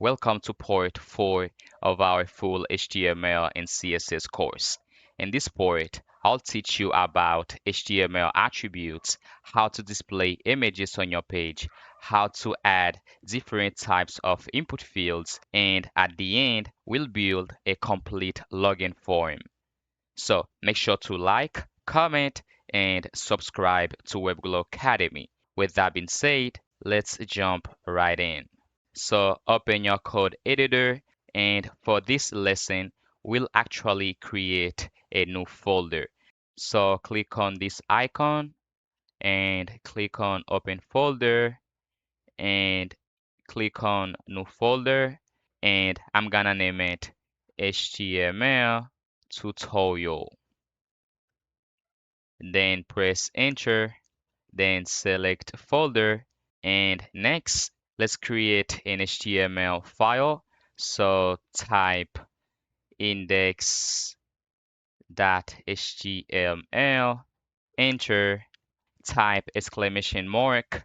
Welcome to part 4 of our full HTML and CSS course. In this part, I'll teach you about HTML attributes, how to display images on your page, how to add different types of input fields, and at the end, we'll build a complete login form. So make sure to like, comment, and subscribe to WebGlowCademy. With that being said, let's jump right in. So open your code editor, and for this lesson, we'll actually create a new folder. So click on this icon and click on open folder and click on new folder, and I'm gonna name it HTML tutorial. Then press enter, then select folder, and next let's create an HTML file. So type index.html, enter, type exclamation mark,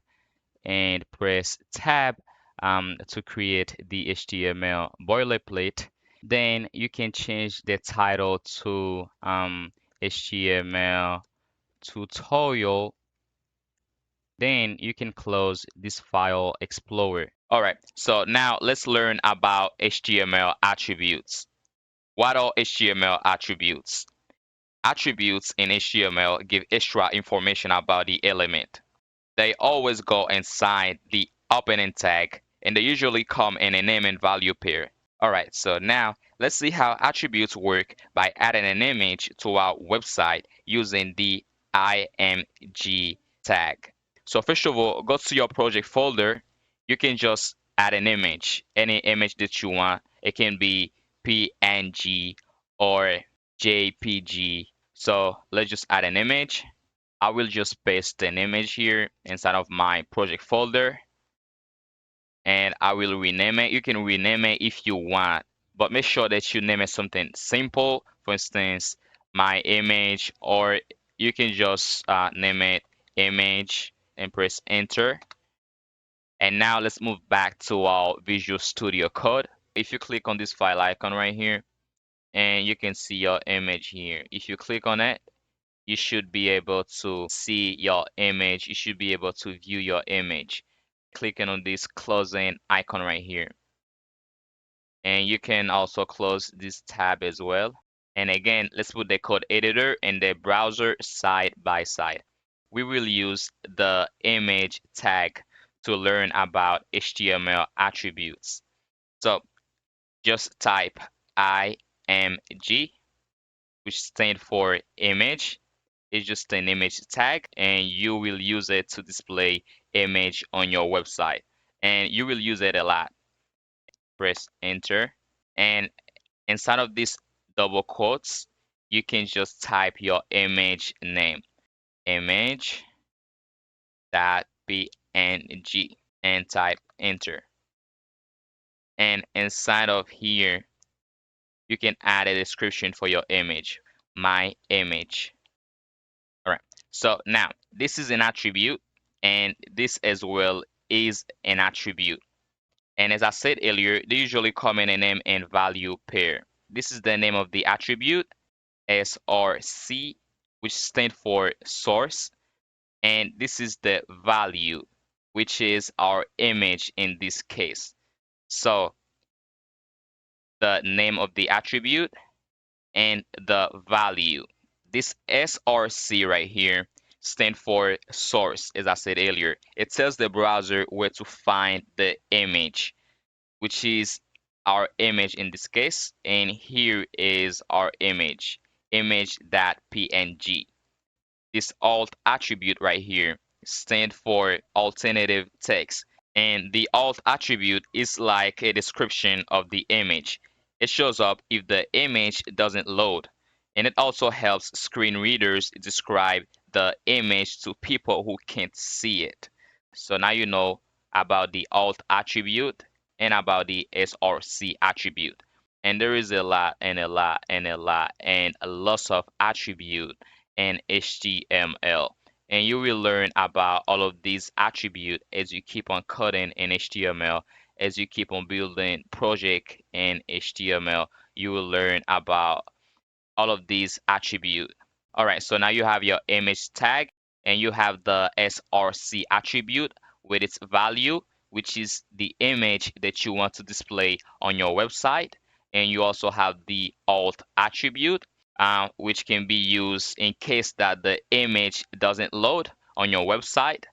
and press tab to create the HTML boilerplate. Then you can change the title to HTML tutorial. Then you can close this file explorer. All right, so now let's learn about HTML attributes. What are HTML attributes? Attributes in HTML give extra information about the element. They always go inside the opening tag, and they usually come in a name and value pair. All right, so now let's see how attributes work by adding an image to our website using the img tag. So first of all, go to your project folder. You can just add an image, any image that you want. It can be PNG or JPG. So let's just add an image. I will just paste an image here inside of my project folder, and I will rename it. You can rename it if you want, but make sure that you name it something simple. For instance, my image, or you can just name it image and press enter. And now let's move back to our Visual Studio Code. If you click on this file icon right here, and you can see your image here. If you click on it, you should be able to see your image. You should be able to view your image. Clicking on this closing icon right here. And you can also close this tab as well. And again, let's put the code editor and the browser side by side. We will use the image tag to learn about HTML attributes. So just type img, which stands for image. It's just an image tag, and you will use it to display image on your website, and you will use it a lot. Press enter, and inside of this double quotes, you can just type your image name, image.png, and type enter. And inside of here, you can add a description for your image, my image. All right, so now this is an attribute, and this as well is an attribute. And as I said earlier, they usually come in a name and value pair. This is the name of the attribute, SRC, which stands for source, and this is the value, which is our image in this case. So the name of the attribute and the value. This SRC right here stand for source, as I said earlier. It tells the browser where to find the image, which is our image in this case, and here is our image, image.png. This alt attribute right here stand for alternative text, and the alt attribute is like a description of the image. It shows up if the image doesn't load, and it also helps screen readers describe the image to people who can't see it. So now you know about the alt attribute and about the SRC attribute. And there is a lot and a lot and a lot and a lot of attribute in HTML. And you will learn about all of these attributes as you keep on coding in HTML, as you keep on building project in HTML, you will learn about all of these attributes. All right, so now you have your image tag and you have the src attribute with its value, which is the image that you want to display on your website. And you also have the alt attribute, which can be used in case that the image doesn't load on your website.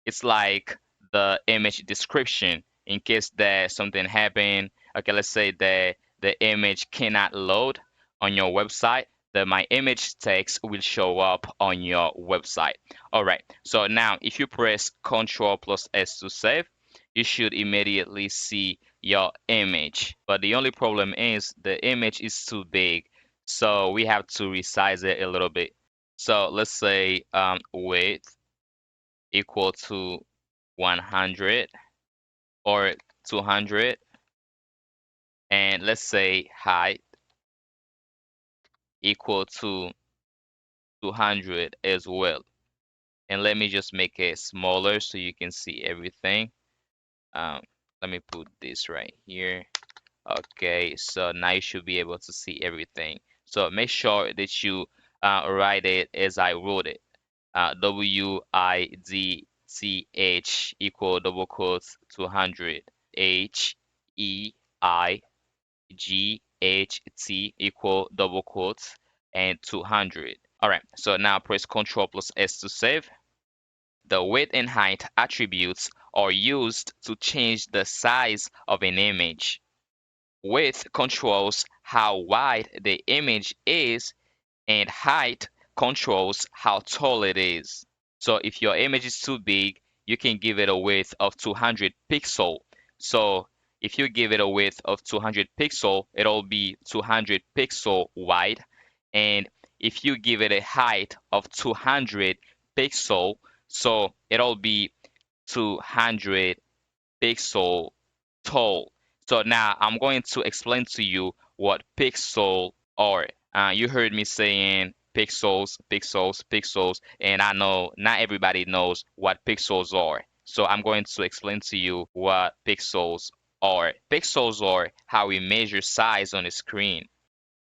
It's like the image description in case that something happened. Okay, let's say that the image cannot load on your website, then my image text will show up on your website. All right, so now if you press Ctrl plus S to save, you should immediately see your image. But the only problem is the image is too big, so we have to resize it a little bit. So let's say width equal to 100 or 200, and let's say height equal to 200 as well. And let me just make it smaller so you can see everything. Um, Let me put this right here. Okay, so now you should be able to see everything. So make sure that you write it as I wrote it. WIDTH equal double quotes 200. HEIGHT equal double quotes and 200. All right, so now press Ctrl plus S to save. The width and height attributes are used to change the size of an image. Width controls how wide the image is, and height controls how tall it is. So if your image is too big, you can give it a width of 200 pixel. So if you give it a width of 200 pixel, it'll be 200 pixel wide. And if you give it a height of 200 pixel, so it'll be 200 pixel tall. So now I'm going to explain to you what pixel are. You heard me saying pixels, pixels, pixels, and I know not everybody knows what pixels are. So I'm going to explain to you what pixels are. Pixels are how we measure size on a screen.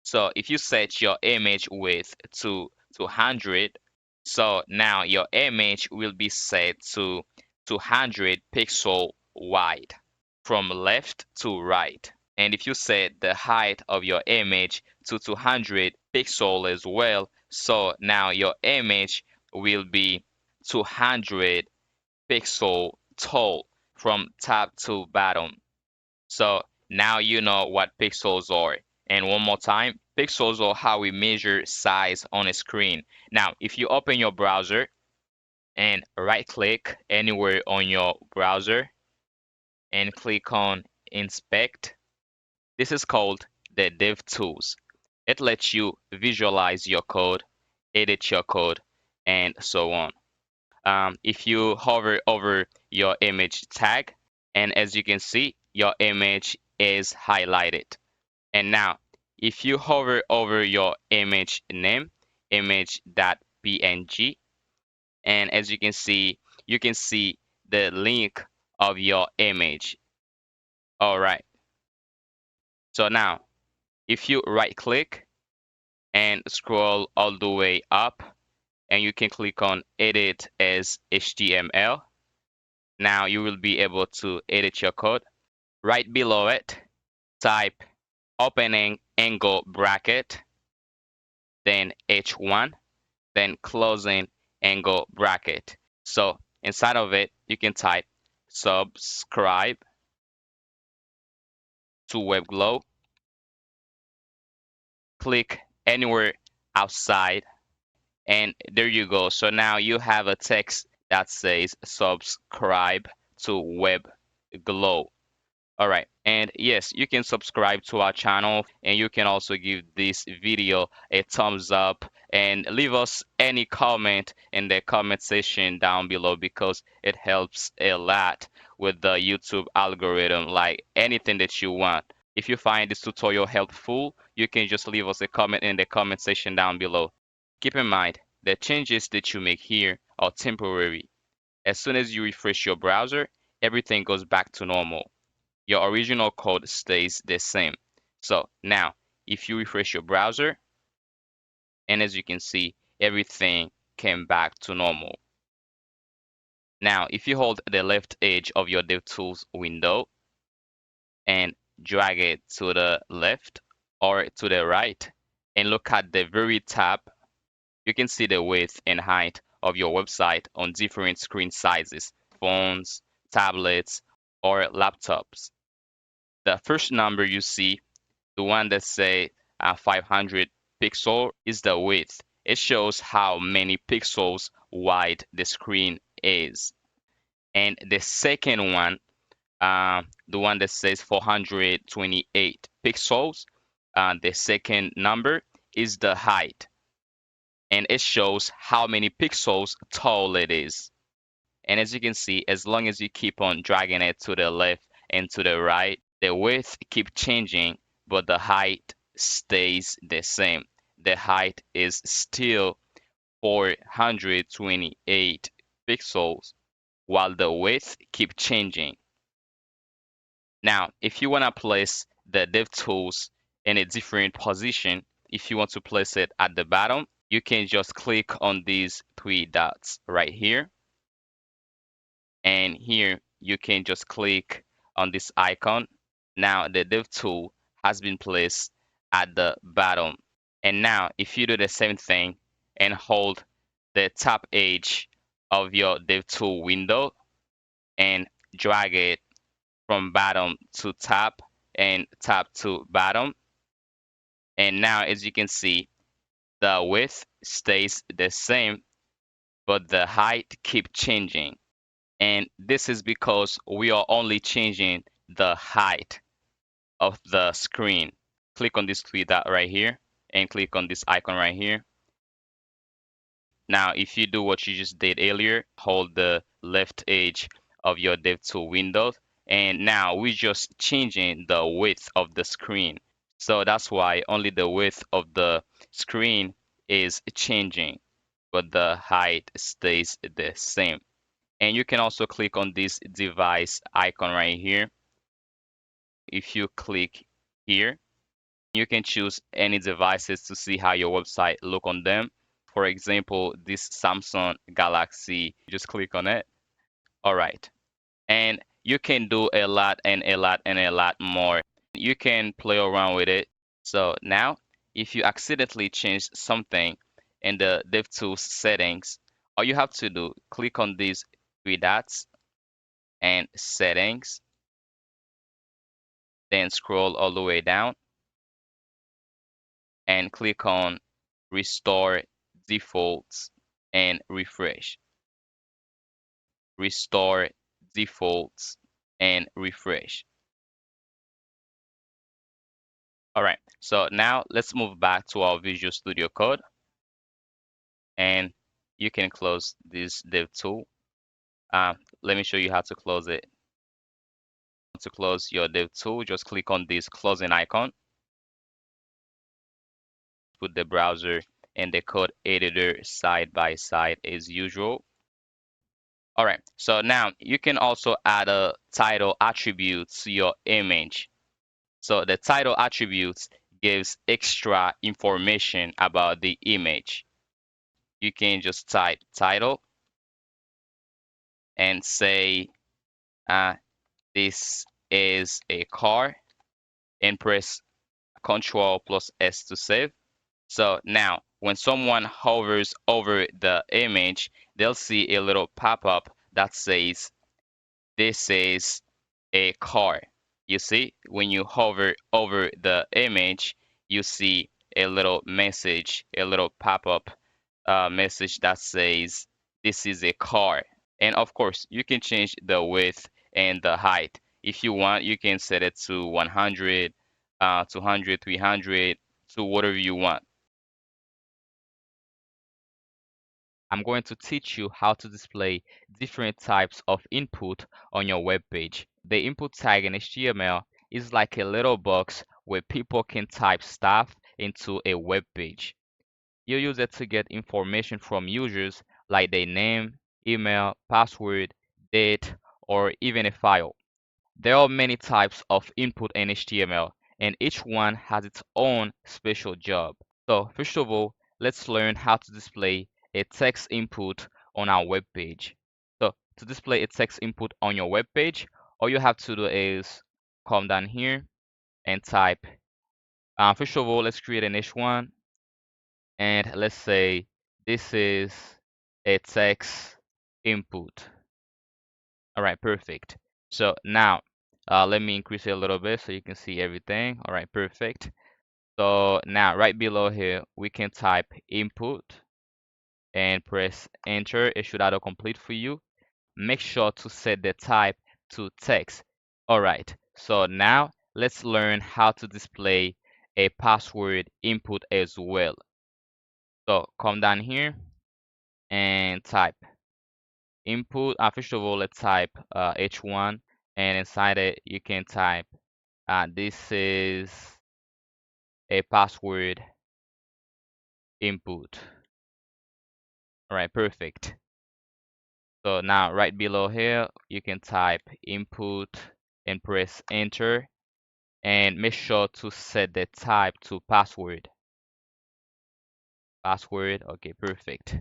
So if you set your image width to 200, so now your image will be set to 200 pixel wide from left to right. And if you set the height of your image to 200 pixel as well, so now your image will be 200 pixel tall from top to bottom. So now you know what pixels are. And one more time, pixels are how we measure size on a screen. Now, if you open your browser and right click anywhere on your browser and click on inspect, this is called the DevTools. It lets you visualize your code, edit your code, and so on. If you hover over your image tag, and as you can see, your image is highlighted. And now, if you hover over your image name, image.png, and as you can see the link of your image. All right. So now, if you right click and scroll all the way up, and you can click on edit as HTML, now you will be able to edit your code. Right below it, type opening angle bracket, then H1, then closing angle bracket. So inside of it, you can type subscribe to WebGlow, click anywhere outside, and there you go. So now you have a text that says subscribe to WebGlow. All right, and yes, you can subscribe to our channel, and you can also give this video a thumbs up and leave us any comment in the comment section down below because it helps a lot with the YouTube algorithm, like anything that you want. If you find this tutorial helpful, you can just leave us a comment in the comment section down below. Keep in mind, the changes that you make here are temporary. As soon as you refresh your browser, everything goes back to normal. your original code stays the same. So now, if you refresh your browser, and as you can see, everything came back to normal. Now, if you hold the left edge of your DevTools window and drag it to the left or to the right and look at the very top, you can see the width and height of your website on different screen sizes, phones, tablets, or laptops. The first number you see, the one that say 500 pixel, is the width. It shows how many pixels wide the screen is. And the second one, the one that says 428 pixels, the second number is the height, and it shows how many pixels tall it is. And as you can see, as long as you keep on dragging it to the left and to the right, the width keep changing, but the height stays the same. The height is still 428 pixels, while the width keep changing. Now, if you want to place the DevTools in a different position, if you want to place it at the bottom, you can just click on these three dots right here. And here you can just click on this icon. Now the DevTool has been placed at the bottom. And now if you do the same thing and hold the top edge of your DevTool window and drag it from bottom to top and top to bottom. And now, as you can see, the width stays the same, but the height keep changing. And this is because we are only changing the height of the screen. Click on this three dot right here and click on this icon right here. Now, if you do what you just did earlier, hold the left edge of your DevTool window, and now we're just changing the width of the screen. So that's why only the width of the screen is changing, but the height stays the same. And you can also click on this device icon right here. If you click here, you can choose any devices to see how your website look on them. For example, this Samsung Galaxy, just click on it. All right. And you can do a lot and a lot and a lot more. You can play around with it. So now, if you accidentally change something in the DevTools settings, all you have to do, click on these three dots and settings, then scroll all the way down and click on restore defaults and refresh. Restore defaults and refresh. All right, so now let's move back to our Visual Studio Code, and you can close this dev tool. Let me show you how to close it. To close your dev tool, just click on this closing icon. Put the browser and the code editor side by side as usual. All right, so now you can also add a title attribute to your image. So the title attributes gives extra information about the image. You can just type title and say this is a car and press Ctrl plus S to save. So now when someone hovers over the image, they'll see a little pop-up that says this is a car. You see, when you hover over the image, you see a little message, a little pop-up message that says this is a car. And of course, you can change the width and the height. If you want, you can set it to 100, 200, 300, to whatever you want. I'm going to teach you how to display different types of input on your web page. The input tag in HTML is like a little box where people can type stuff into a web page. You use it to get information from users like their name, email, password, date, or even a file. There are many types of input in HTML, and each one has its own special job. So first of all, let's learn how to display a text input on our web page. So to display a text input on your web page, all you have to do is come down here and type. First of all, let's create an H1, and let's say this is a text input. All right, perfect. So now let me increase it a little bit so you can see everything. All right, perfect. So now right below here, we can type input and press enter. It should autocomplete for you. Make sure to set the type to text. All right, so now let's learn how to display a password input as well. So come down here and type input. First of all, let's type H1, and inside it you can type this is a password input. All right, perfect. So now right below here you can type input and press enter, and make sure to set the type to password. Password, okay, perfect.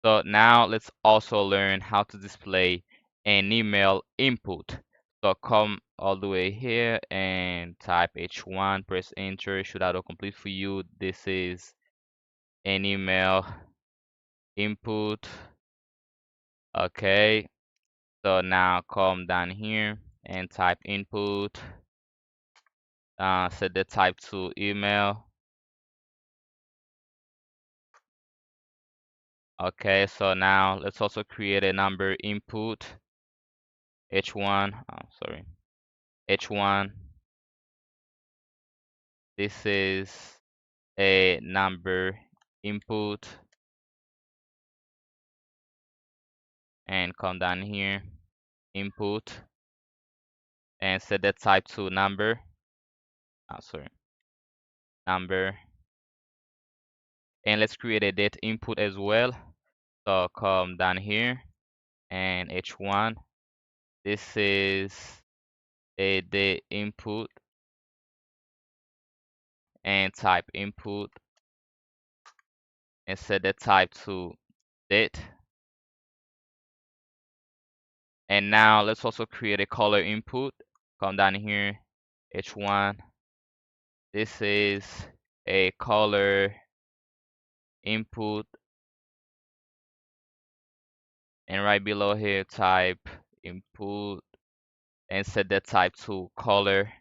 So now let's also learn how to display an email input. So come all the way here and type H1, press enter. It should autocomplete for you. This is an email input. Okay, so now come down here and type input. Set the type to email. Okay, so now let's also create a number input. H1, sorry, H1. This is a number input, and come down here, input, and set the type to number. Sorry, number. And let's create a date input as well. So come down here and H1. This is a date input, and type input and set the type to date. And now let's also create a color input. Come down here, H1. This is a color input, and right below here type input and set the type to color.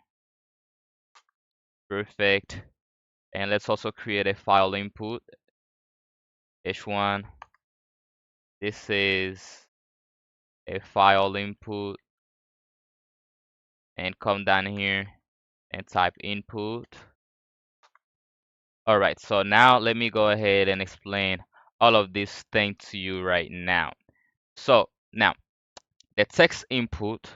Perfect. And let's also create a file input, H1. This is a file input, and come down here and type input. All right, so now let me go ahead and explain all of this thing to you right now. So now the text input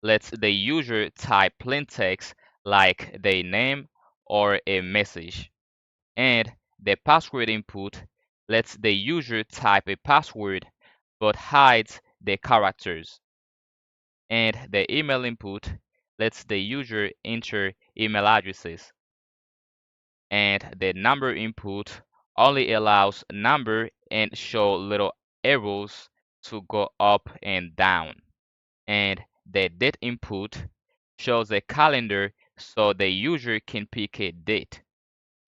lets the user type plain text like their name or a message, and the password input lets the user type a password but hides the characters, and the email input lets the user enter email addresses, and the number input only allows number and show little arrows to go up and down, and the date input shows a calendar so the user can pick a date,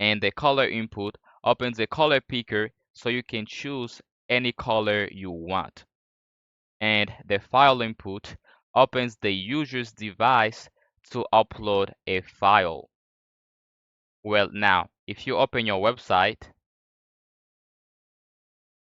and the color input opens a color picker so you can choose any color you want, and the file input opens the user's device to upload a file. Well, now if you open your website,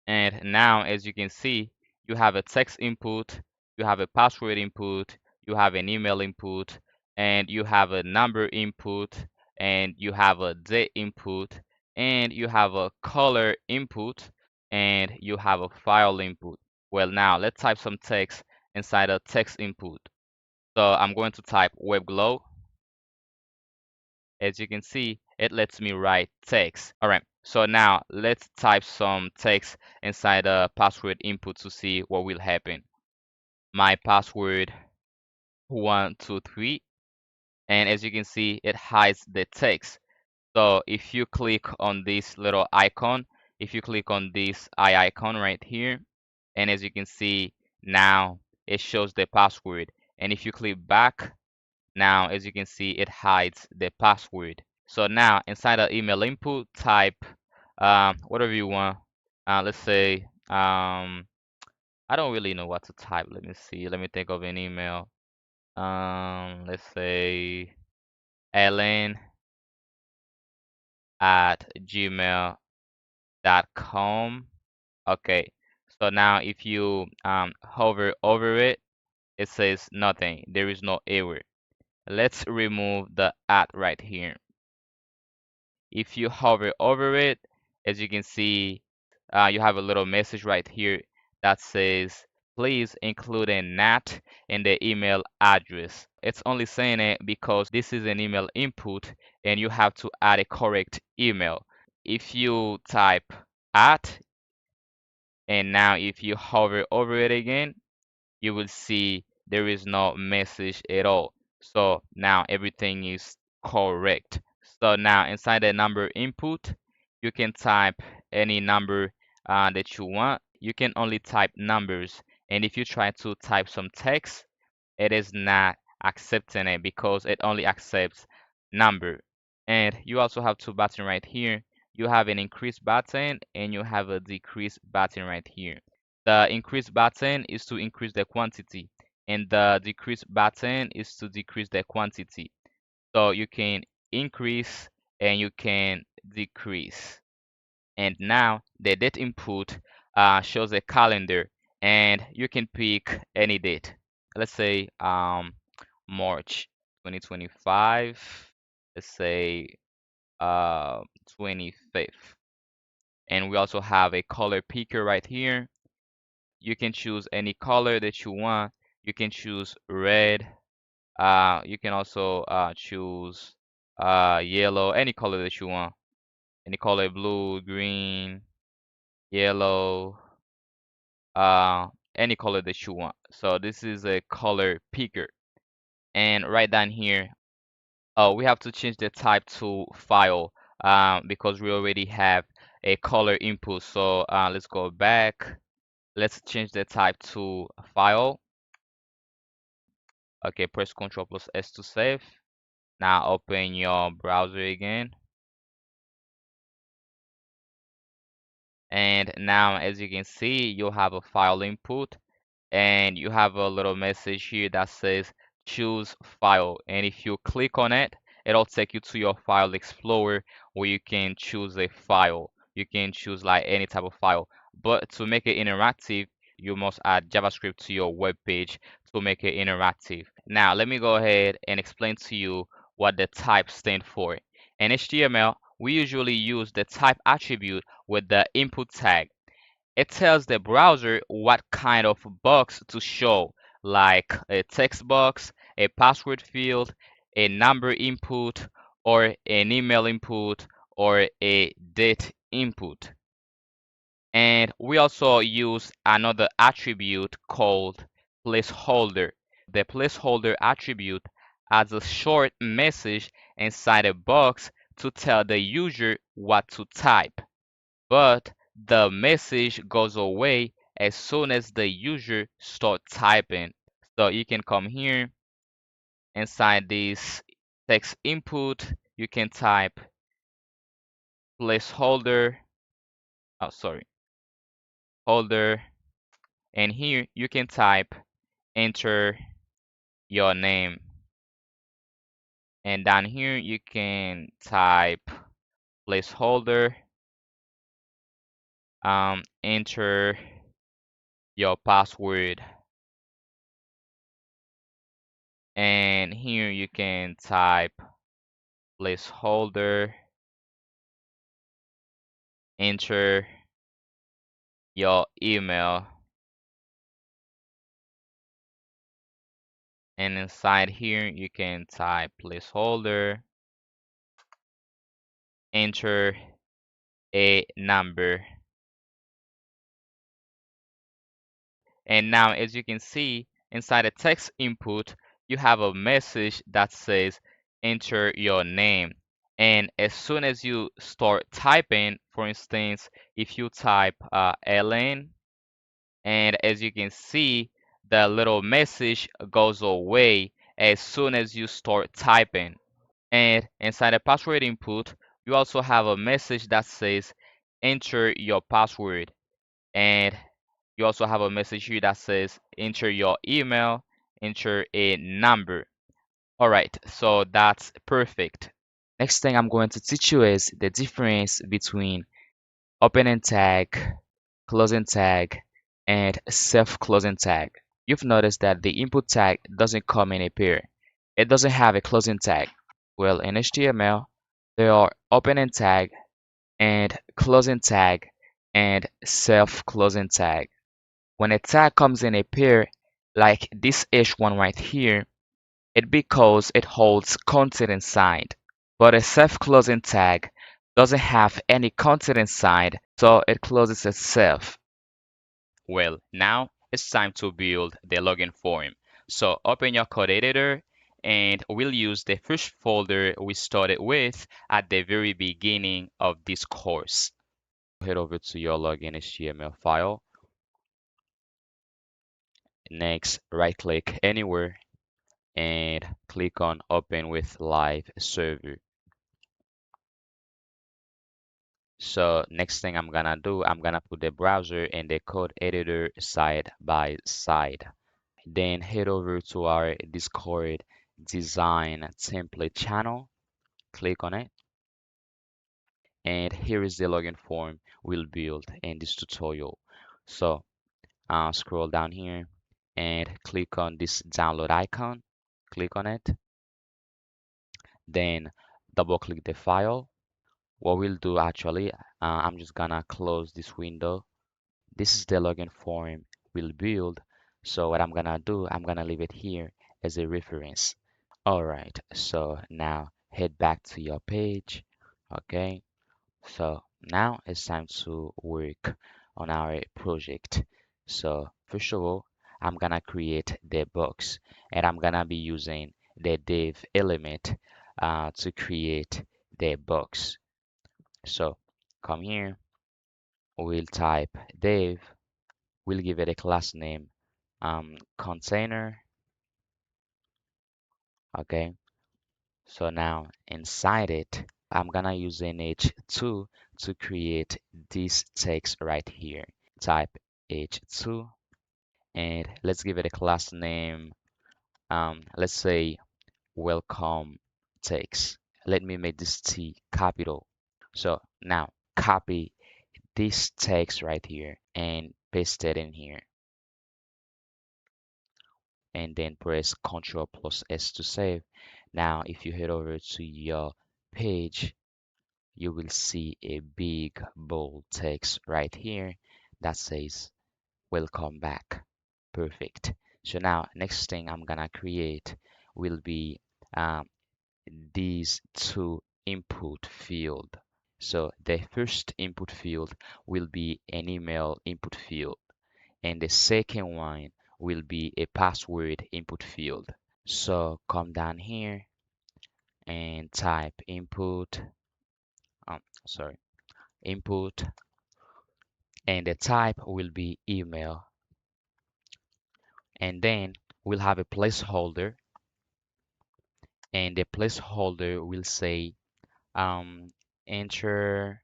and now as you can see, you have a text input, you have a password input, you have an email input, and you have a number input, and you have a date input, and you have a color input, and you have a file input. Well, now let's type some text inside a text input. So I'm going to type WebGlow. As you can see, it lets me write text. All right, so now let's type some text inside a password input to see what will happen. My password 1, 2, 3. And as you can see, it hides the text. So if you click on this little icon, if you click on this eye icon right here, and as you can see, now it shows the password. And if you click back, now as you can see, it hides the password. So now inside the email input, type whatever you want. Let's say I don't really know what to type. Let me see. Let me think of an email. Let's say Ellen at gmail.com. Okay. So now if you hover over it, it says nothing. There is no error. Let's remove the at right here. If you hover over it, as you can see, you have a little message right here that says, please include a NAT in the email address. It's only saying it because this is an email input and you have to add a correct email. If you type at, and now if you hover over it again, you will see there is no message at all. So now everything is correct. So now inside the number input, you can type any number that you want. You can only type numbers. And if you try to type some text, it is not accepting it because it only accepts number. And you also have two buttons right here. You have an increase button and you have a decrease button right here. The increase button is to increase the quantity, and the decrease button is to decrease the quantity. So you can increase and you can decrease. And now the date input shows a calendar, and you can pick any date. Let's say March 2025. Let's say 25th. And we also have a color picker right here. You can choose any color that you want. You can choose red. You can also choose yellow, any color that you want. Any color, blue, green, yellow, uh, any color that you want. So this is a color picker. And right down here, we have to change the type to file because we already have a color input. So let's go back. Let's change the type to file. Okay, press Ctrl plus S to save. Now open your browser again. And now as you can see, you'll have a file input and you have a little message here that says choose file. And if you click on it, it'll take you to your file explorer where you can choose a file. You can choose like any type of file. But to make it interactive, you must add JavaScript to your web page to make it interactive. Now, let me go ahead and explain to you what the type stand for. In HTML, we usually use the type attribute with the input tag. It tells the browser what kind of box to show, like a text box, a password field, a number input, or an email input, or a date input. And we also use another attribute called placeholder. The placeholder attribute adds a short message inside a box to tell the user what to type. But the message goes away as soon as the user starts typing. So you can come here inside this text input, you can type placeholder, oh sorry, holder, and here you can type enter your name. And down here you can type placeholder, enter your password. And here you can type placeholder, enter your email, and inside here you can type placeholder, enter a number. And now as you can see inside the text input you have a message that says enter your name. And as soon as you start typing, for instance, if you type Ellen, and as you can see, the little message goes away as soon as you start typing. And inside the password input, you also have a message that says enter your password. And you also have a message here that says enter your email, enter a number. All right, so that's perfect. Next thing I'm going to teach you is the difference between opening tag, closing tag, and self-closing tag. You've noticed that the input tag doesn't come in a pair. It doesn't have a closing tag. Well, in HTML, there are opening tag and closing tag and self-closing tag. When a tag comes in a pair, like this H1 right here, it because it holds content inside. But a self-closing tag doesn't have any content inside, so it closes itself. Well, now it's time to build the login form. So open your code editor and we'll use the first folder we started with at the very beginning of this course. Head over to your login HTML file. Next, right click anywhere and click on open with live server. So next thing I'm gonna do, I'm gonna put the browser and the code editor side by side. Then head over to our Discord design template channel, click on it, and here is the login form we'll build in this tutorial. So scroll down here and click on this download icon, click on it, then double click the file. What we'll do actually, I'm just gonna close this window. This is the login form we'll build. So what I'm gonna do, I'm gonna leave it here as a reference. All right, so now head back to your page. Okay, so now it's time to work on our project. So first of all, I'm gonna create the box and I'm gonna be using the div element to create the box. So come here, we'll type div, we'll give it a class name container. Okay, so now inside it, I'm gonna use an h2 to create this text right here. Type h2 and let's give it a class name. Let's say welcome text. Let me make this T capital. So now copy this text right here and paste it in here. And then press Ctrl plus S to save. Now, if you head over to your page, you will see a big bold text right here that says welcome back. Perfect. So now next thing I'm gonna create will be um, these two input field. So the first input field will be an email input field and the second one will be a password input field. So come down here and type input, um, sorry, input, and the type will be email. And then we'll have a placeholder, and the placeholder will say enter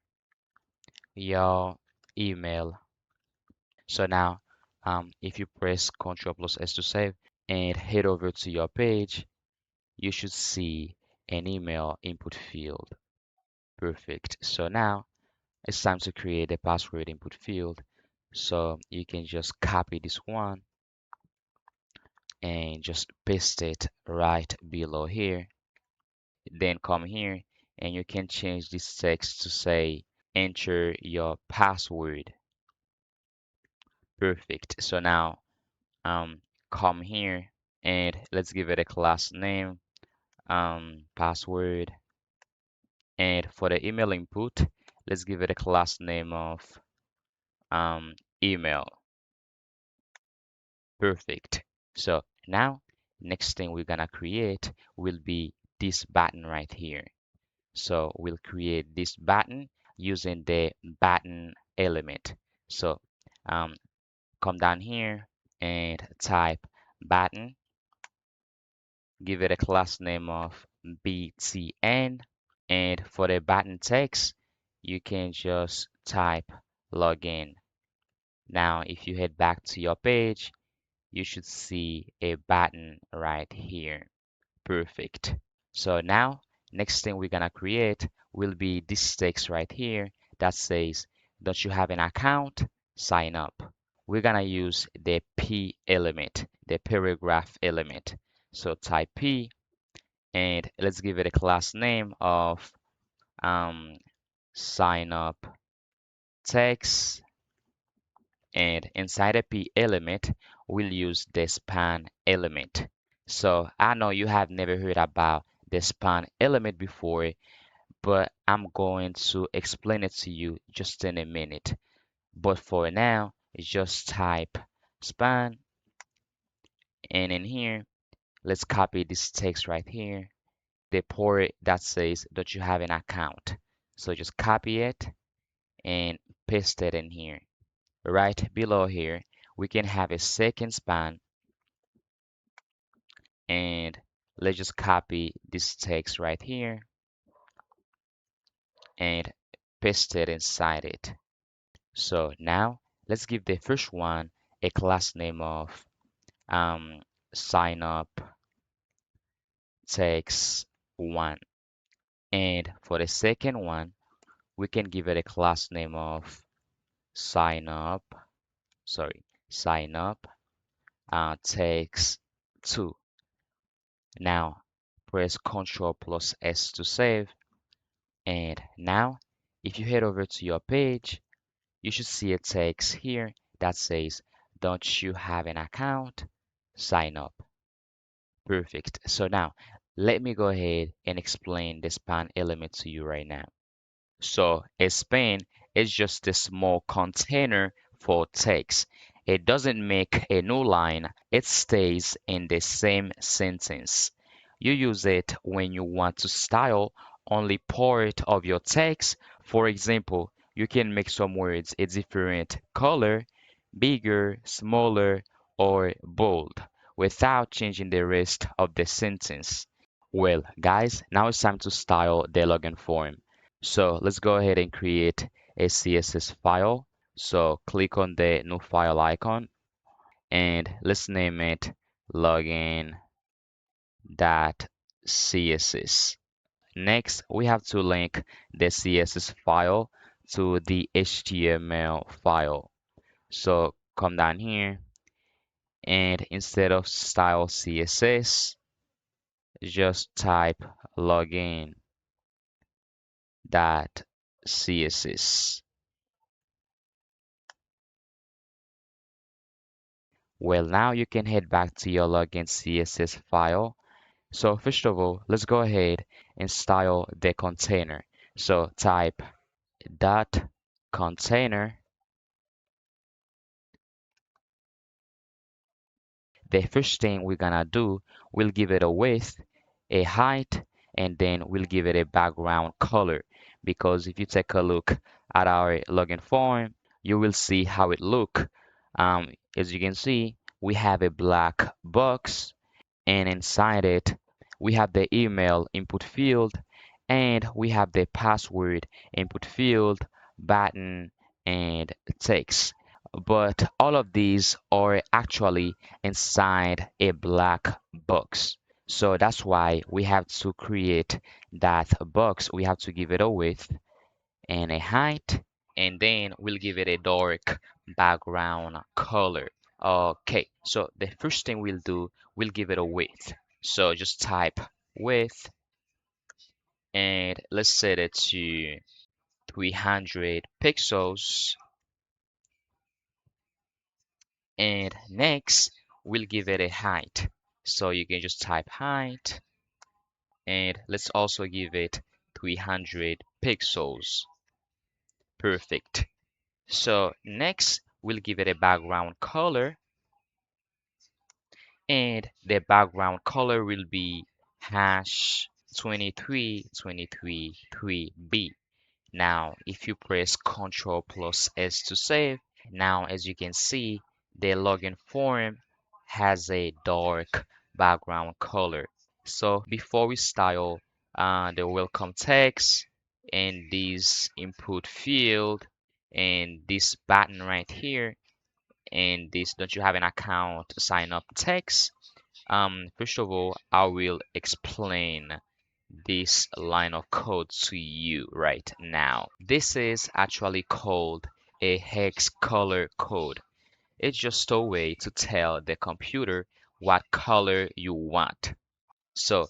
your email. So now, if you press Ctrl plus S to save and head over to your page, you should see an email input field. Perfect. So now it's time to create a password input field. So you can just copy this one and just paste it right below here. Then come here and you can change this text to say enter your password. Perfect. So now come here and let's give it a class name, password. And for the email input, let's give it a class name of email. Perfect. So now next thing we're gonna create will be this button right here. So we'll create this button using the button element. So um, come down here and type button, give it a class name of btn, and for the button text, you can just type login. Now, if you head back to your page, you should see a button right here. Perfect. So now, next thing we're gonna create will be this text right here that says, don't you have an account? Sign up. We're gonna use the P element, the paragraph element. So type P and let's give it a class name of um, sign up text. And inside a P element, we'll use the span element. So I know you have never heard about the span element before, but I'm going to explain it to you just in a minute. But for now, just type span, and in here, let's copy this text right here, the part that says that you have an account. So just copy it and paste it in here. Right below here, we can have a second span, and let's just copy this text right here and paste it inside it. So now let's give the first one a class name of um, sign up text one. And for the second one, we can give it a class name of sign up, sorry, sign up text two. Now press Ctrl plus S to save. And now if you head over to your page, you should see a text here that says, don't you have an account? Sign up. Perfect. So now let me go ahead and explain the span element to you right now. So a span is just a small container for text. It doesn't make a new line, it stays in the same sentence. You use it when you want to style only part of your text. For example, you can make some words a different color, bigger, smaller, or bold, without changing the rest of the sentence. Well, guys, now it's time to style the login form. So let's go ahead and create a CSS file. So click on the new file icon and let's name it login.css. Next, we have to link the CSS file to the HTML file. So come down here and instead of style CSS, just type login.css. Well, now you can head back to your login CSS file. So first of all, let's go ahead and style the container. So type dot container. The first thing we're gonna do, we'll give it a width, a height, and then we'll give it a background color. Because if you take a look at our login form, you will see how it look. As you can see, we have a black box, and inside it we have the email input field, and we have the password input field, button, and text. But all of these are actually inside a black box. So that's why we have to create that box. We have to give it a width and a height, and then we'll give it a dark background color. Okay, so the first thing we'll do, we'll give it a width. So just type width and let's set it to 300 pixels. And next, we'll give it a height. So you can just type height and let's also give it 300 pixels. Perfect. So next, we'll give it a background color and the background color will be hash 23233B. Now, if you press Ctrl plus S to save, now as you can see, the login form has a dark background color. So before we style the welcome text and this input field and this button right here and this don't you have an account sign up text, first of all, I will explain this line of code to you right now. This is actually called a hex color code. It's just a way to tell the computer what color you want. So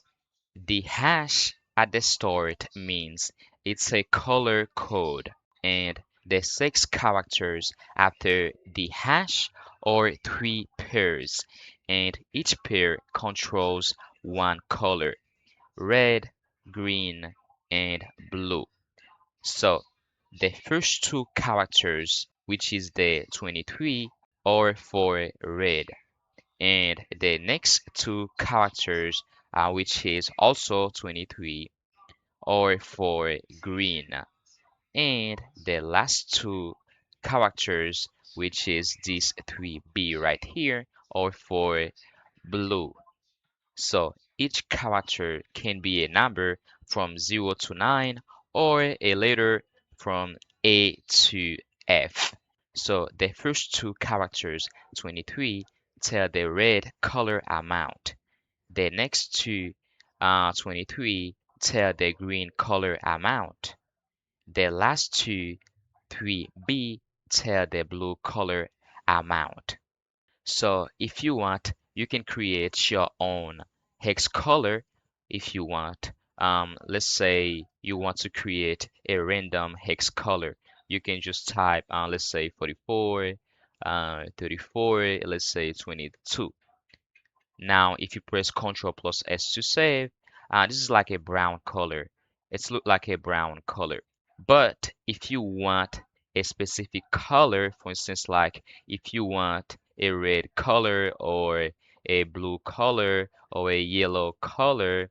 the hash at the start means it's a color code, and the 6 characters after the hash are 3 pairs, and each pair controls one color: red, green, and blue. So the first 2 characters, which is the 23, are for red, and the next 2 characters, which is also 23, are for green, and the last 2 characters, which is this 3B right here, are for blue. So each character can be a number from 0 to 9 or a letter from A to F. So the first 2 characters, 23, tell the red color amount. The next two, 23, tell the green color amount. The last two, 3B, tell the blue color amount. So if you want, you can create your own hex color if you want. Let's say you want to create a random hex color. You can just type, let's say 44, 34, let's say 22. Now, if you press Ctrl plus S to save, this is like a brown color. It's look like a brown color. But if you want a specific color, for instance, like if you want a red color or a blue color or a yellow color,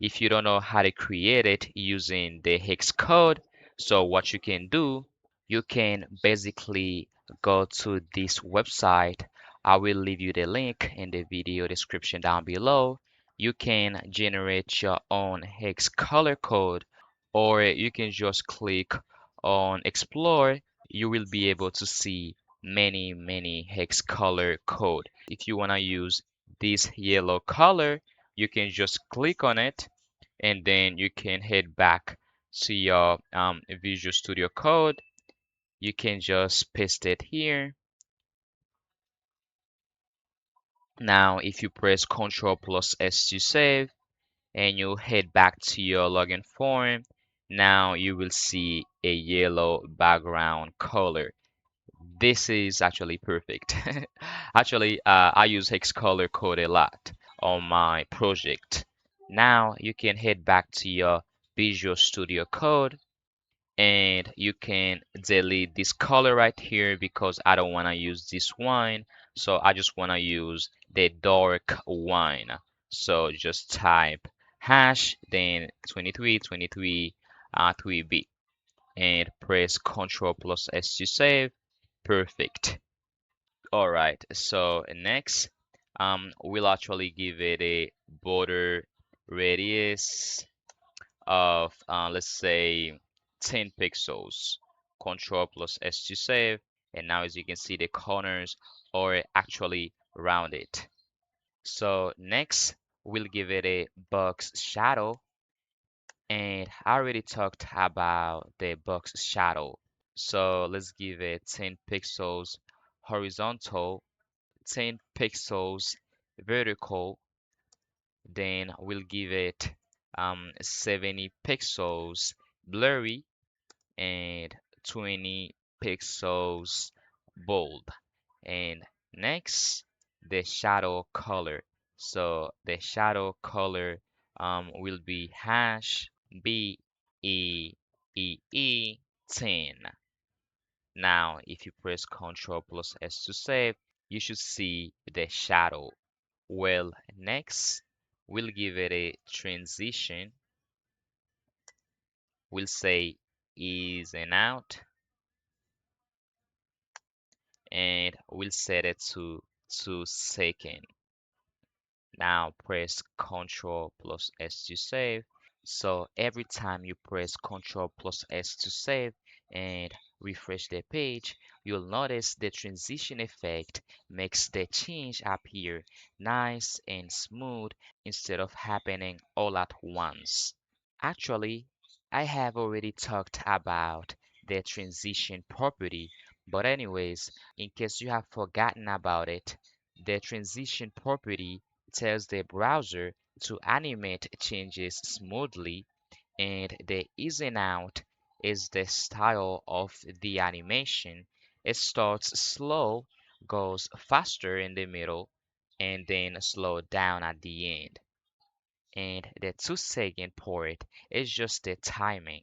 if you don't know how to create it using the hex code, so what you can do, you can basically go to this website. I will leave you the link in the video description down below. You can generate your own hex color code, or you can just click on explore. You will be able to see many hex color code. If you want to use this yellow color, you can just click on it, and then you can head back to your Visual Studio Code. You can just paste it here. Now, if you press Ctrl plus S to save and you head back to your login form, now you will see a yellow background color. This is actually perfect. Actually, I use hex color code a lot on my project. Now you can head back to your Visual Studio Code and you can delete this color right here because I don't want to use this one. So I just want to use the dark one. So just type hash, then 2323 3B and press Ctrl plus S to save. Perfect. All right. So next, we'll actually give it a border radius of let's say 10 pixels. Control plus S to save. And now as you can see, the corners are actually rounded. So next, we'll give it a box shadow. And I already talked about the box shadow. So let's give it 10 pixels horizontal, 10 pixels vertical, then we'll give it 70 pixels blurry and 20 pixels bold. And next, the shadow color. So the shadow color will be hash B E E E 10. Now, if you press Ctrl plus S to save, you should see the shadow. Well, next, we'll give it a transition. We'll say is and out, and we'll set it to 2 seconds. Now press Ctrl plus S to save. So every time you press Ctrl plus S to save and refresh the page, you'll notice the transition effect makes the change appear nice and smooth instead of happening all at once. Actually, I have already talked about the transition property, but anyways, in case you have forgotten about it, the transition property tells the browser to animate changes smoothly, and the in and out is the style of the animation. It starts slow, goes faster in the middle, and then slow down at the end. And the 2 second part is just the timing.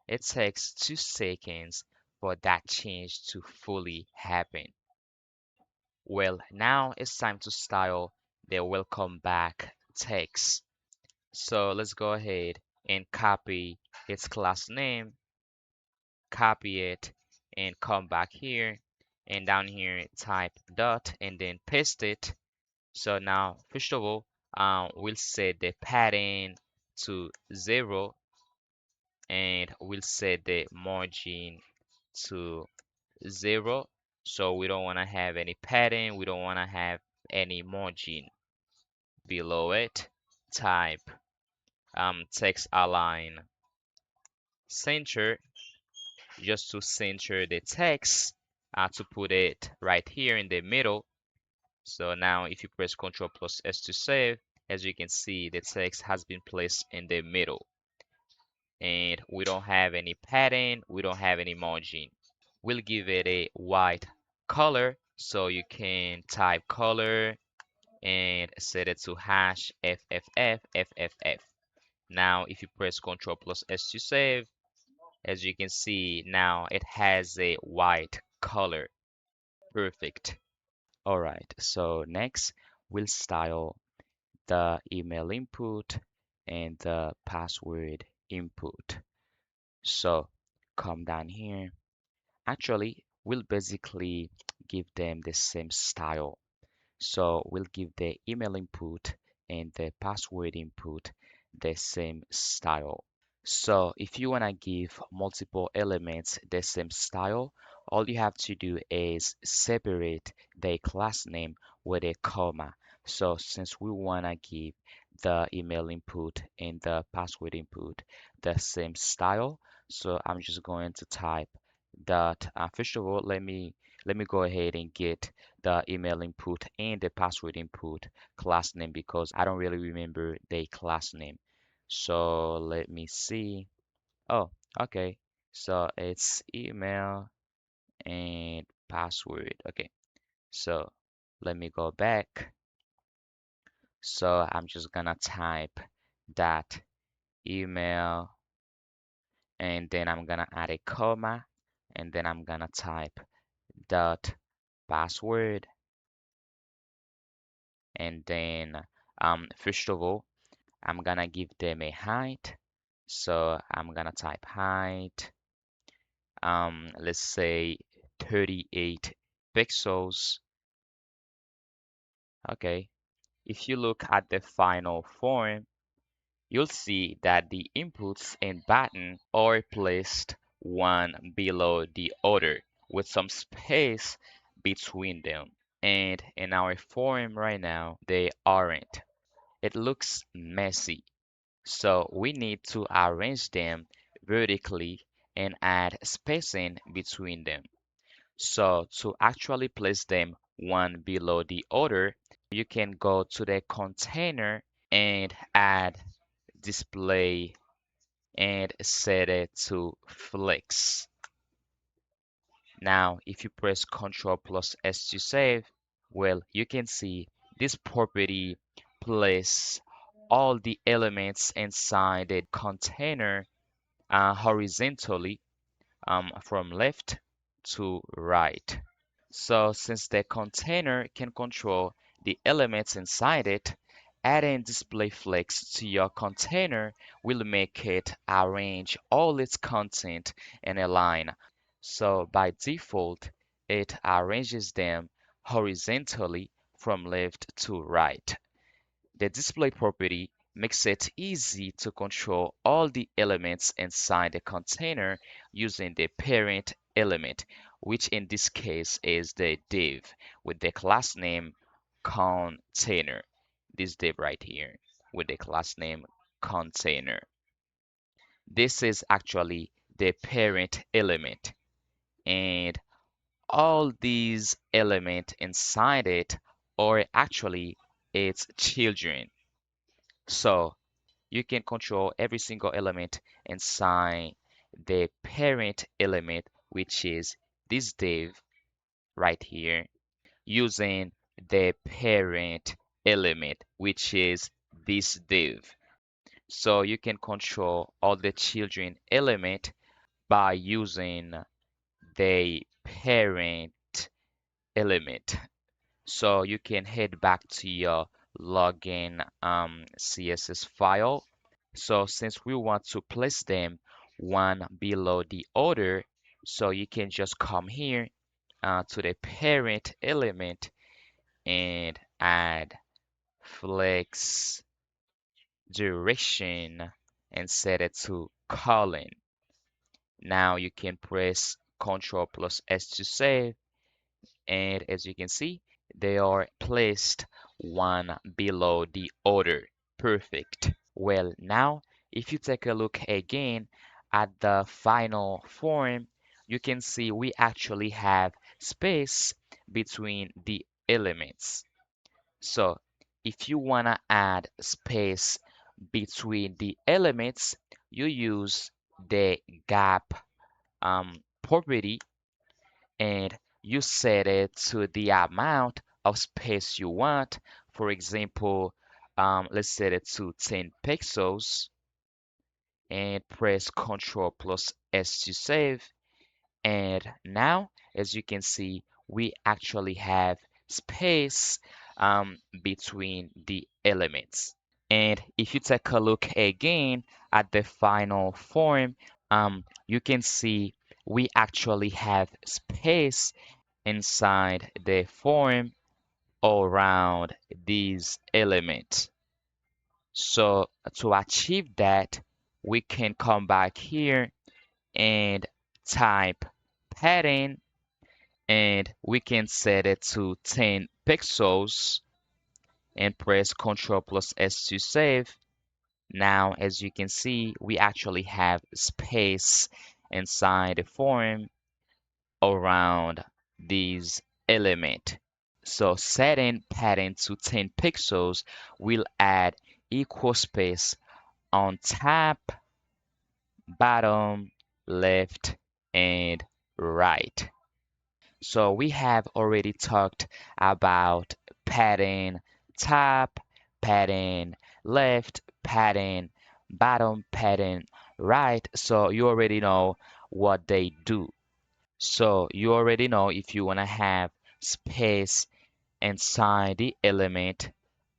It takes 2 seconds for that change to fully happen. Well, now it's time to style the welcome back text. So let's go ahead and copy its class name, copy it, and come back here. And down here, type dot and then paste it. So now, first of all, we'll set the padding to 0 and we'll set the margin to 0. So we don't want to have any padding, we don't want to have any margin below it. Type text align center just to center the text to put it right here in the middle. So now if you press Ctrl plus S to save, as you can see, the text has been placed in the middle. And we don't have any padding, we don't have any margin. We'll give it a white color, so you can type color and set it to hash FFF. Now if you press Ctrl plus S to save, as you can see, now it has a white color. Perfect. All right, so next we'll style the email input and the password input. So come down here. Actually, we'll basically give them the same style. So we'll give the email input and the password input the same style. So if you want to give multiple elements the same style, all you have to do is separate the class name with a comma. So since we want to give the email input and the password input the same style, so I'm just going to type that. First of all, let me go ahead and get the email input and the password input class name because I don't really remember the class name. So let me see. Oh, okay. So it's email and password. Okay. So let me go back. So I'm just gonna type that email and then I'm gonna add a comma and then I'm gonna type dot password and then first of all I'm gonna give them a height. So I'm gonna type height let's say 38 pixels. Okay, if you look at the final form, you'll see that the inputs and button are placed one below the other with some space between them. And in our form right now, they aren't. It looks messy. So we need to arrange them vertically and add spacing between them. So to actually place them one below the other, you can go to the container and add display and set it to flex. Now, if you press Ctrl plus S to save, well, you can see this property place all the elements inside the container horizontally from left to right. So since the container can control the elements inside it, adding display flex to your container will make it arrange all its content in a line. So by default, it arranges them horizontally from left to right. The display property makes it easy to control all the elements inside the container using the parent element, which in this case is the div with the class name container. This div right here with the class name container. This is actually the parent element, and all these elements inside it are actually its children. So you can control every single element inside the parent element, which is this div right here, using the parent element, which is this div. So you can control all the children element by using the parent element. So you can head back to your login CSS file. So since we want to place them one below the other, so you can just come here to the parent element and add flex duration and set it to colon. Now you can press Ctrl plus S to save, and as you can see, they are placed one below the other. Perfect. Well, now if you take a look again at the final form, you can see we actually have space between the elements. So if you want to add space between the elements, you use the gap property, and you set it to the amount of space you want. For example, let's set it to 10 pixels and press Ctrl plus S to save. And now, as you can see, we actually have space between the elements. And if you take a look again at the final form, you can see we actually have space inside the form around these elements. So to achieve that, we can come back here and type padding, and we can set it to 10 pixels and press Ctrl plus S to save. Now, as you can see, we actually have space inside the form around these element. So setting padding to 10 pixels will add equal space on top, bottom, left, and right. So we have already talked about padding top, padding left, padding bottom, padding right. So you already know what they do. So you already know if you want to have space inside the element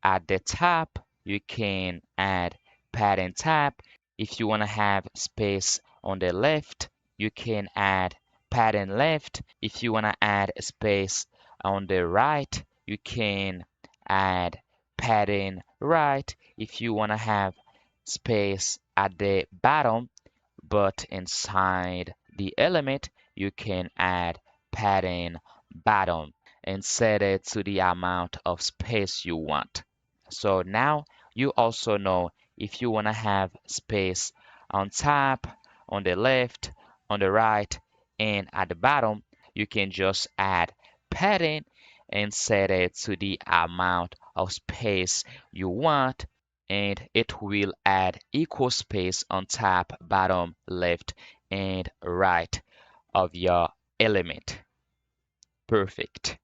at the top, you can add padding top. If you want to have space on the left, you can add padding left. If you want to add space on the right, you can add padding right. If you want to have space at the bottom, but inside the element, you can add padding bottom and set it to the amount of space you want. So now you also know if you want to have space on top, on the left, on the right, and at the bottom, you can just add padding and set it to the amount of space you want, and it will add equal space on top, bottom, left, and right of your element. Perfect.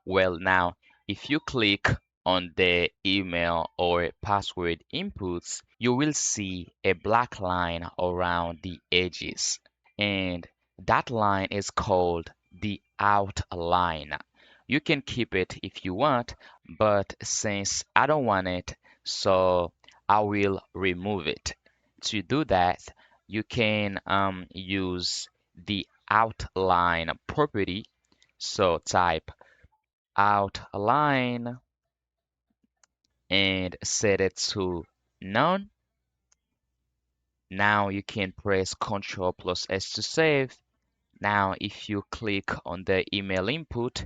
Well, now, if you click on the email or password inputs, you will see a black line around the edges. And that line is called the outline. You can keep it if you want, but since I don't want it, so I will remove it. To do that, you can use the outline property. So type outline and set it to none. Now you can press Ctrl plus S to save. Now if you click on the email input,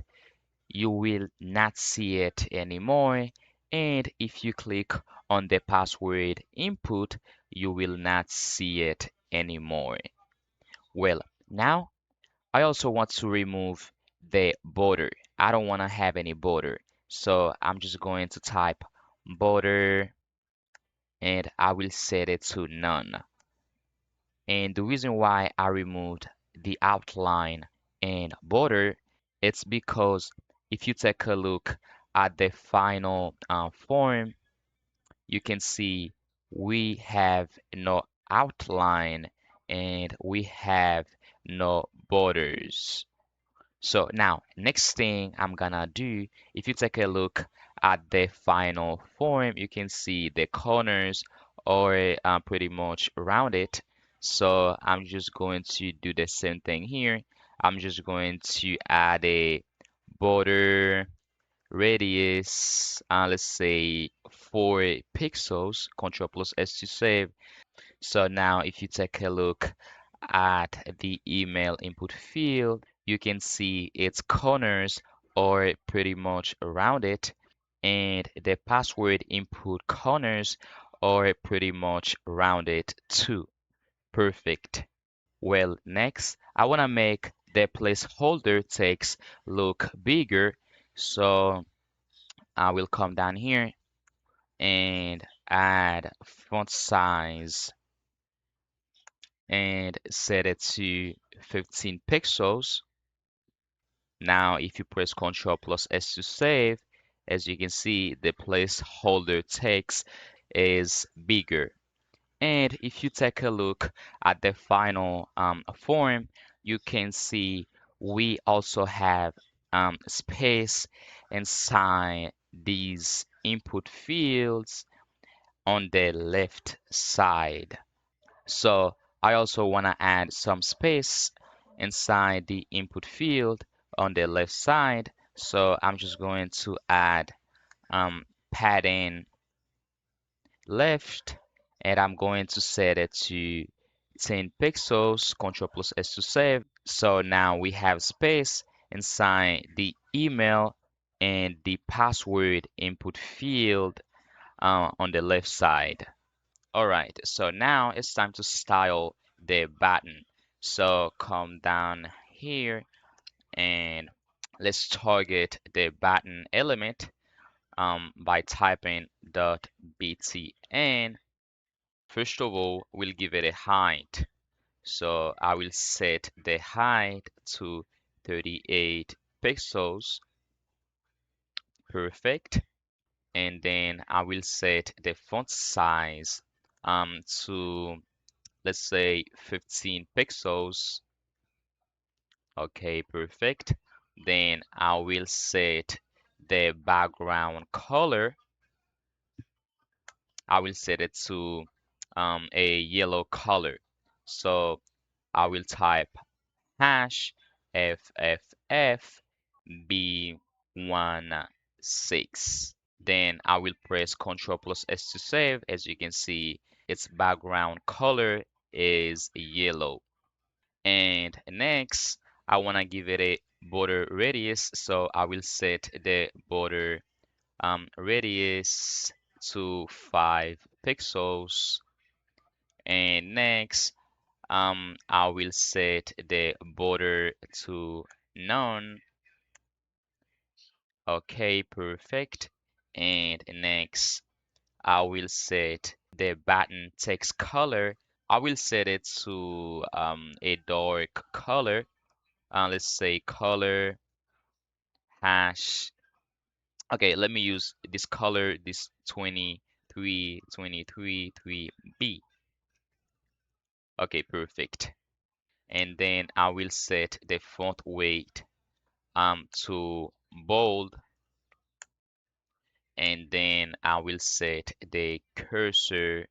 you will not see it anymore. And if you click on the password input, you will not see it anymore. Well, now I also want to remove the border. I don't want to have any border. So I'm just going to type border and I will set it to none. And the reason why I removed the outline and border, it's because if you take a look at the final form, you can see we have no outline and we have no borders. So now, next thing I'm gonna do, if you take a look at the final form, you can see the corners are pretty much rounded. So I'm just going to do the same thing here. I'm just going to add a border radius, let's say 4 pixels, Control plus S to save. So now if you take a look at the email input field, you can see its corners are pretty much around it, and the password input corners are pretty much rounded too. Perfect. Well, next, I want to make the placeholder text look bigger. So I will come down here and add font size and set it to 15 pixels. Now, if you press Ctrl plus S to save, as you can see, the placeholder text is bigger. And if you take a look at the final form, you can see we also have space inside these input fields on the left side. So I also want to add some space inside the input field on the left side. So I'm just going to add padding left, and I'm going to set it to 10 pixels, Control plus S to save. So now we have space inside the email and the password input field on the left side. All right, so now it's time to style the button. So come down here and let's target the button element by typing .btn. First of all, we'll give it a height. So I will set the height to 38 pixels. Perfect. And then I will set the font size to, let's say, 15 pixels. Okay, perfect. Then I will set the background color. I will set it to a yellow color. So I will type hash FFFB16. Then I will press Ctrl plus S to save. As you can see, its background color is yellow. And next, I want to give it a border radius. So I will set the border radius to 5 pixels. And next, I will set the border to none. Okay, perfect. And next, I will set the button text color. I will set it to a dark color. Let's say color hash. Okay, let me use this color, this 3B. Okay, perfect. And then I will set the font weight to bold, and then I will set the cursor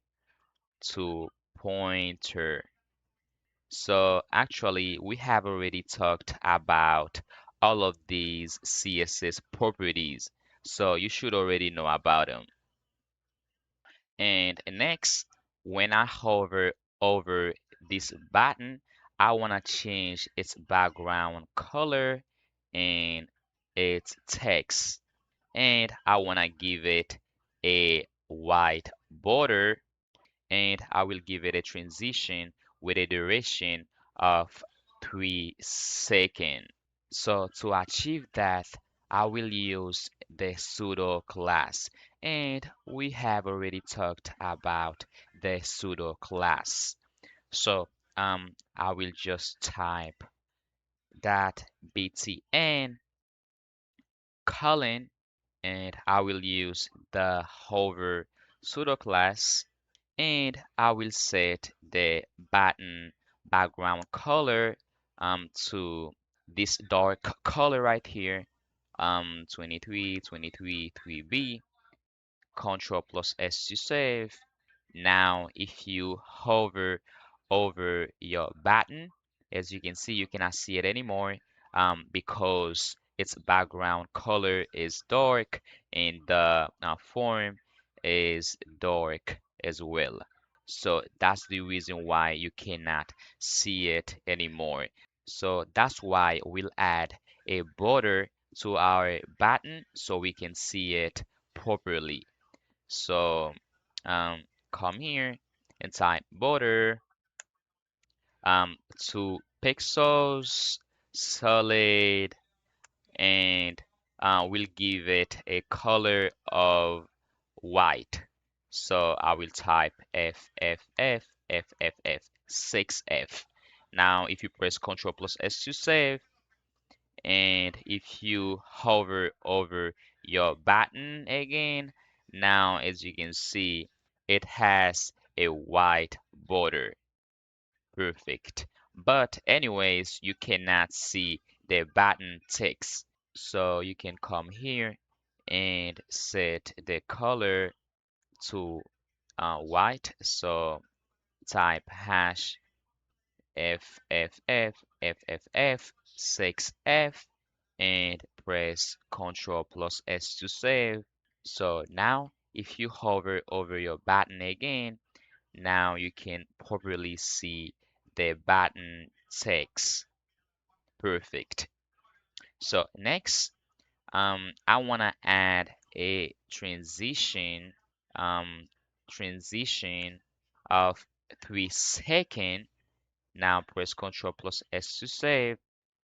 to pointer. So actually, we have already talked about all of these CSS properties, so you should already know about them. And next, when I hover over this button, I want to change its background color and its text. And I want to give it a white border, and I will give it a transition with a duration of 3 seconds. So to achieve that, I will use the pseudo class. And we have already talked about the pseudo class. So I will just type that btn colon, and I will use the hover pseudo class, and I will set the button background color to this dark color right here, 23 3B. Control plus S to save. Now, if you hover over your button, as you can see, you cannot see it anymore because its background color is dark and the form is dark as well. So that's the reason why you cannot see it anymore. So that's why we'll add a border to our button so we can see it properly. So come here and type border, 2 pixels, solid, and we'll give it a color of white. So I will type FFF 6F. Now, if you press Ctrl plus S to save, and if you hover over your button again, now as you can see, it has a white border. Perfect. But anyways, you cannot see the button text. So you can come here and set the color to white. So type hash FFF 6F and press Ctrl plus S to save. So now, if you hover over your button again, now you can properly see the button text. Perfect. So next, I want to add a um, transition of 3 seconds. Now press Ctrl plus S to save.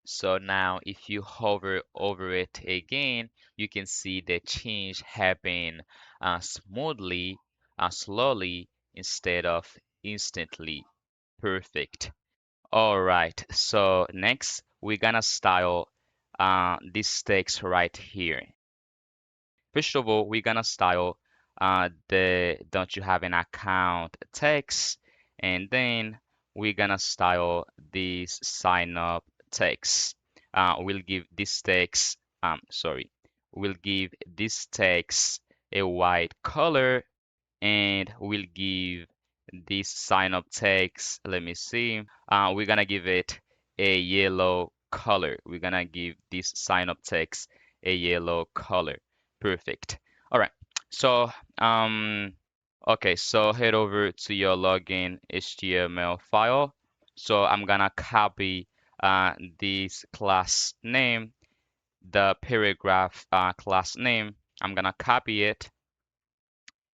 So now if you hover over it again, you can see the change happen smoothly, slowly, instead of instantly. Perfect. All right, so next we're gonna style this text right here. First of all, we're gonna style the don't you have an account text, and then we're gonna style this sign up text. We'll give this text, sorry, we'll give this text a white color, and we'll give this sign up text, let me see, we're gonna give it a yellow color. We're gonna give this sign up text a yellow color. Perfect. All right. So, okay, so head over to your login HTML file. So I'm gonna copy this class name, the paragraph class name. I'm gonna copy it,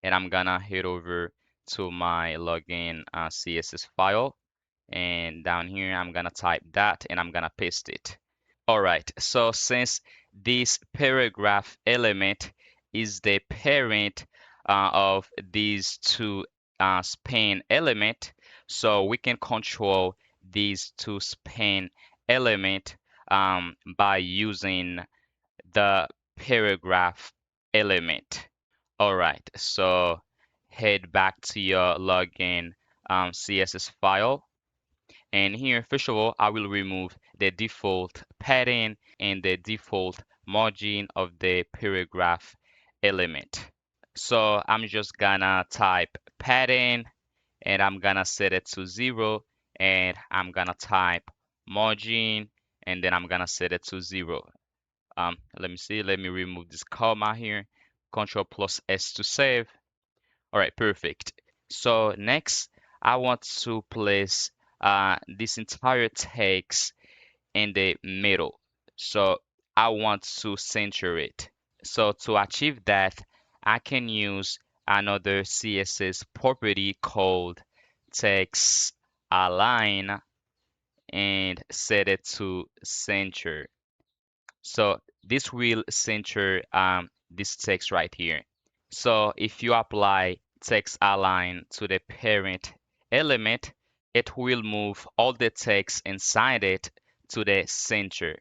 and I'm gonna head over to my login CSS file. And down here, I'm gonna type that and I'm gonna paste it. All right, so since this paragraph element is the parent of these two span element, so we can control these two span element by using the paragraph element. All right, so head back to your login CSS file. And here, first of all, I will remove the default padding and the default margin of the paragraph element. So I'm just gonna type padding and I'm gonna set it to 0 and I'm gonna type margin and then I'm gonna set it to 0. Let me see, let me remove this comma here. Control plus S to save. All right, perfect. So next, I want to place this entire text in the middle. So I want to center it. So to achieve that, I can use another CSS property called text align and set it to center. So this will center this text right here. So if you apply text align to the parent element, it will move all the text inside it to the center.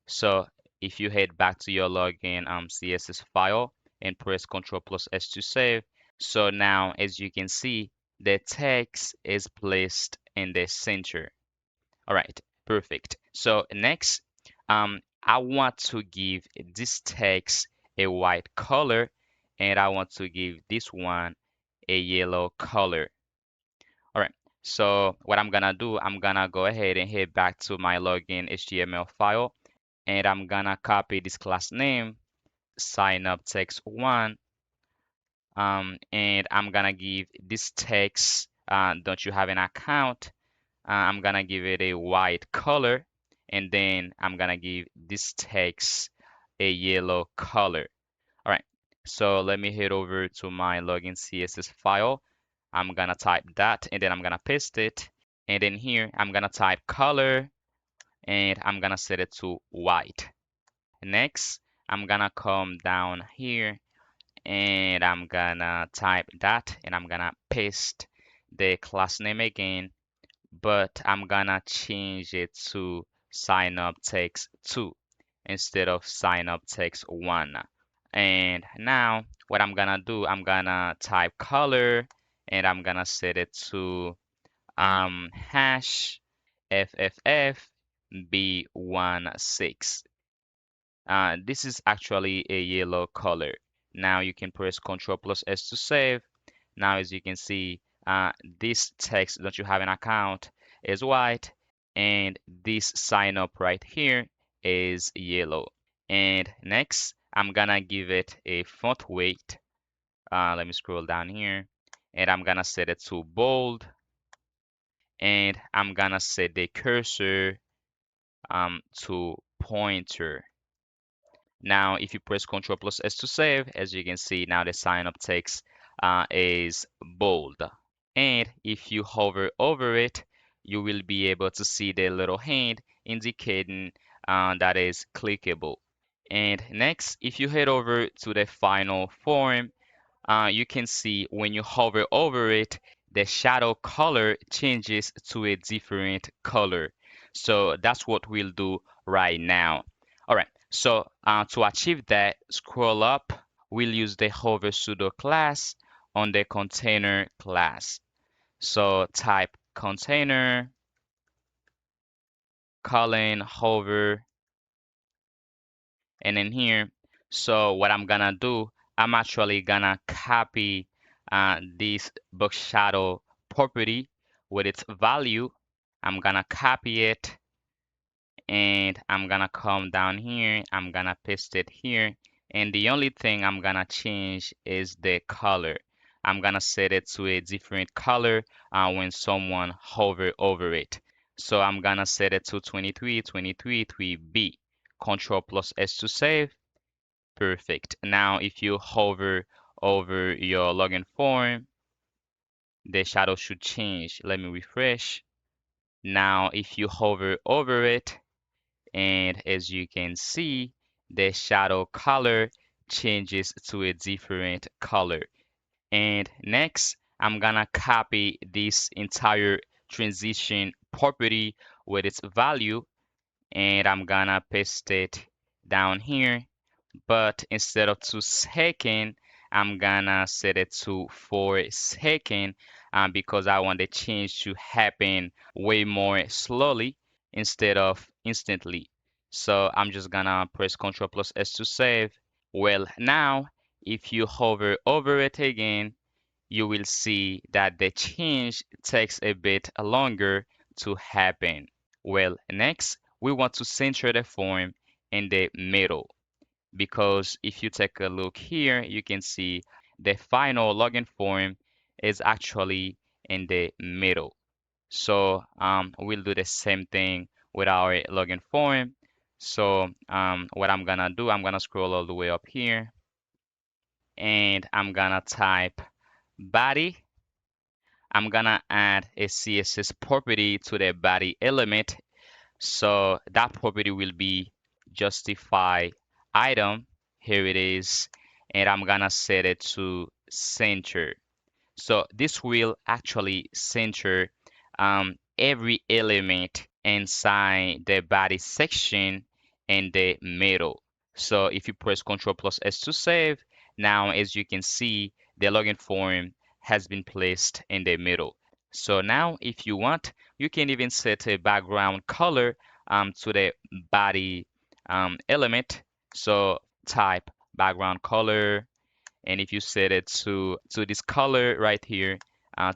So if you head back to your login CSS file and press Ctrl plus S to save, so now as you can see, the text is placed in the center. All right, perfect. So next, I want to give this text a white color, and I want to give this one a yellow color. All right, so what I'm gonna do, I'm gonna go ahead and head back to my login HTML file, and I'm gonna copy this class name, sign up text one, and I'm gonna give this text, don't you have an account? I'm gonna give it a white color, and then I'm gonna give this text a yellow color. All right, so let me head over to my login CSS file. I'm gonna type that, and then I'm gonna paste it. And then here, I'm gonna type color, and I'm gonna set it to white. Next, I'm gonna come down here, and I'm gonna type that, and I'm gonna paste the class name again, but I'm gonna change it to sign up text 2 instead of sign up text 1. And now what I'm gonna do, I'm gonna type color and I'm gonna set it to hash FFF B16. This is actually a yellow color. Now you can press Ctrl plus S to save. Now, as you can see, this text that you have an account is white, and this sign up right here is yellow. And next, I'm gonna give it a font weight. Let me scroll down here, and I'm gonna set it to bold, and I'm gonna set the cursor to pointer. Now, if you press Ctrl plus S to save, as you can see, now the sign up text is bold. And if you hover over it, you will be able to see the little hand indicating that is clickable. And next, if you head over to the final form, you can see when you hover over it, the shadow color changes to a different color. So that's what we'll do right now. All right, so to achieve that, scroll up. We'll use the hover pseudo class on the container class. So type container colon hover, and then here, so what I'm gonna do, I'm actually gonna copy this box shadow property with its value. I'm gonna copy it, and I'm gonna come down here, I'm gonna paste it here, and the only thing I'm gonna change is the color. I'm gonna set it to a different color when someone hover over it. So I'm gonna set it to 23, 23, 3B. Control plus S to save. Perfect. Now if you hover over your login form, the shadow should change. Let me refresh. Now if you hover over it, and as you can see, the shadow color changes to a different color. And next, I'm gonna copy this entire transition property with its value, and I'm gonna paste it down here. But instead of 2 seconds, I'm gonna set it to 4 seconds because I want the change to happen way more slowly instead of instantly. So I'm just gonna press Ctrl plus S to save. Well, now if you hover over it again, you will see that the change takes a bit longer to happen. Well, next, we want to center the form in the middle because if you take a look here, you can see the final login form is actually in the middle. So we'll do the same thing with our login form. So what I'm gonna do, I'm gonna scroll all the way up here and I'm gonna type body. I'm gonna add a CSS property to the body element. So that property will be justify item. Here it is. And I'm gonna set it to center. So this will actually center every element inside the body section in the middle. So if you press Ctrl plus S to save, now as you can see, the login form has been placed in the middle. So now if you want, you can even set a background color to the body element. So type background color, and if you set it to this color right here,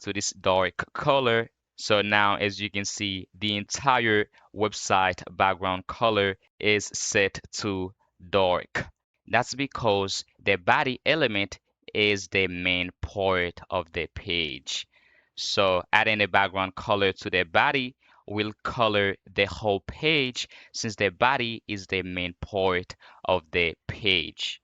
to this dark color, so now as you can see, the entire website background color is set to dark. That's because the body element is the main part of the page. So adding a background color to the body will color the whole page since the body is the main part of the page.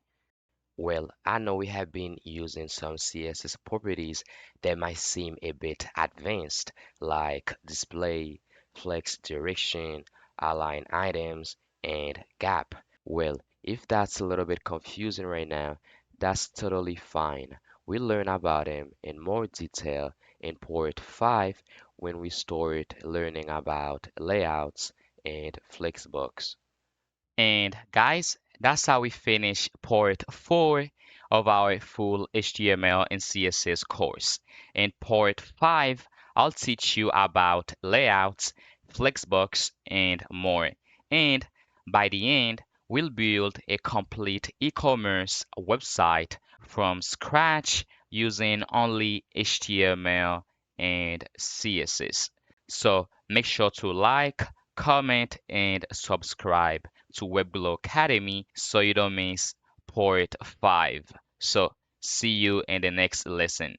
Well, I know we have been using some CSS properties that might seem a bit advanced, like display, flex direction, align items, and gap. Well, if that's a little bit confusing right now, that's totally fine. We'll learn about them in more detail in part 5 when we start learning about layouts and flexbox. And guys, that's how we finish part 4 of our full HTML and CSS course. In part 5, I'll teach you about layouts, flexbox, and more. And by the end, we'll build a complete e-commerce website from scratch using only HTML and CSS. So make sure to like, comment, and subscribe to WebGlow Academy so you don't miss part 5. So see you in the next lesson.